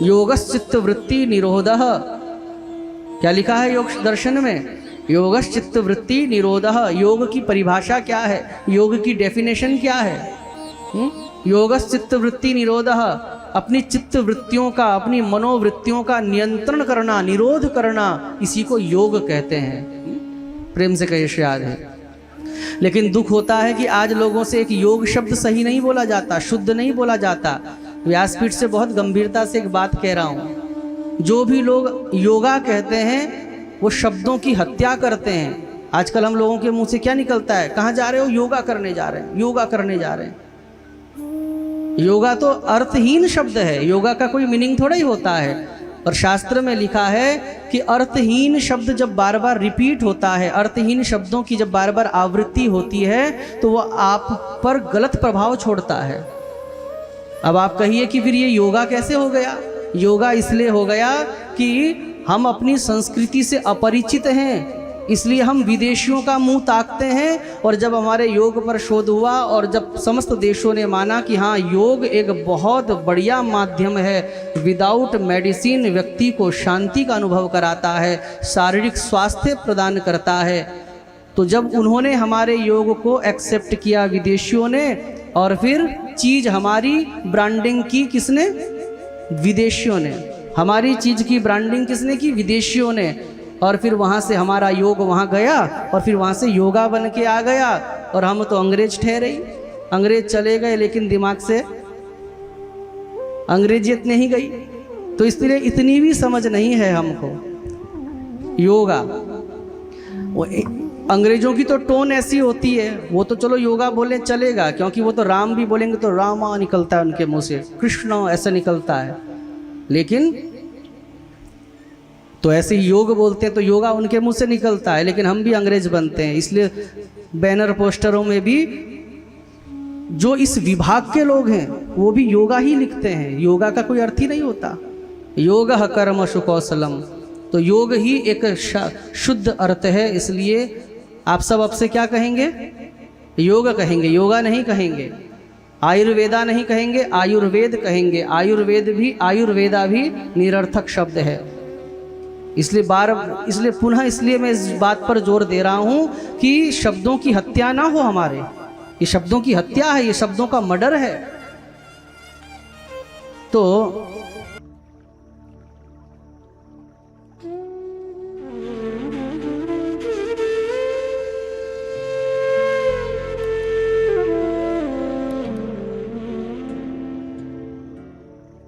योगश्चित्त वृत्ति निरोधः। क्या लिखा है योग दर्शन में? योगश्चित्त वृत्ति निरोधः। योग की परिभाषा क्या है, योग की डेफिनेशन क्या है? योगश्चित्त वृत्ति निरोधः, अपनी चित्त वृत्तियों का, अपनी मनोवृत्तियों का नियंत्रण करना, निरोध करना, इसी को योग कहते हैं। प्रेम से कहिए शायद है। लेकिन दुख होता है कि आज लोगों से एक योग शब्द सही नहीं बोला जाता, शुद्ध नहीं बोला जाता। व्यासपीठ से बहुत गंभीरता से एक बात कह रहा हूँ, जो भी लोग योगा कहते हैं वो शब्दों की हत्या करते हैं। आजकल हम लोगों के मुंह से क्या निकलता है, कहाँ जा रहे हो? योगा करने जा रहे हैं, योगा करने जा रहे हैं। योगा तो अर्थहीन शब्द है, योगा का कोई मीनिंग थोड़ा ही होता है। और शास्त्र में लिखा है कि अर्थहीन शब्द जब बार बार रिपीट होता है, अर्थहीन शब्दों की जब बार बार आवृत्ति होती है तो वह आप पर गलत प्रभाव छोड़ता है। अब आप कहिए कि फिर ये योगा कैसे हो गया? योगा इसलिए हो गया कि हम अपनी संस्कृति से अपरिचित हैं, इसलिए हम विदेशियों का मुंह ताकते हैं। और जब हमारे योग पर शोध हुआ और जब समस्त देशों ने माना कि हाँ, योग एक बहुत बढ़िया माध्यम है, विदाउट मेडिसिन व्यक्ति को शांति का अनुभव कराता है, शारीरिक स्वास्थ्य प्रदान करता है, तो जब उन्होंने हमारे योग को एक्सेप्ट किया विदेशियों ने, और फिर चीज़ हमारी ब्रांडिंग की किसने? विदेशियों ने। हमारी चीज़ की ब्रांडिंग किसने की? विदेशियों ने। और फिर वहाँ से हमारा योग वहाँ गया और फिर वहाँ से योगा बन के आ गया, और हम तो अंग्रेज ठहरे ही। अंग्रेज चले गए लेकिन दिमाग से अंग्रेजियत नहीं गई। तो इसलिए इतनी भी समझ नहीं है हमको। योगा वो अंग्रेजों की तो टोन ऐसी होती है, वो तो चलो योगा बोले चलेगा, क्योंकि वो तो राम भी बोलेंगे तो रामा निकलता है उनके मुंह से, कृष्ण ऐसा निकलता है। लेकिन तो ऐसे योग बोलते हैं तो योगा उनके मुंह से निकलता है, लेकिन हम भी अंग्रेज बनते हैं। इसलिए बैनर पोस्टरों में भी जो इस विभाग के लोग हैं वो भी योगा ही लिखते हैं। योगा का कोई अर्थ ही नहीं होता। योगः कर्मसु कौशलम, तो योग ही एक शुद्ध अर्थ है। इसलिए आप सब अब से क्या कहेंगे? योग कहेंगे, योगा नहीं कहेंगे। आयुर्वेदा नहीं कहेंगे, आयुर्वेद कहेंगे। आयुर्वेदा भी निरर्थक शब्द है। इसलिए पुनः इसलिए मैं इस बात पर जोर दे रहा हूं कि शब्दों की हत्या ना हो हमारे। ये शब्दों की हत्या है, ये शब्दों का मर्डर है। तो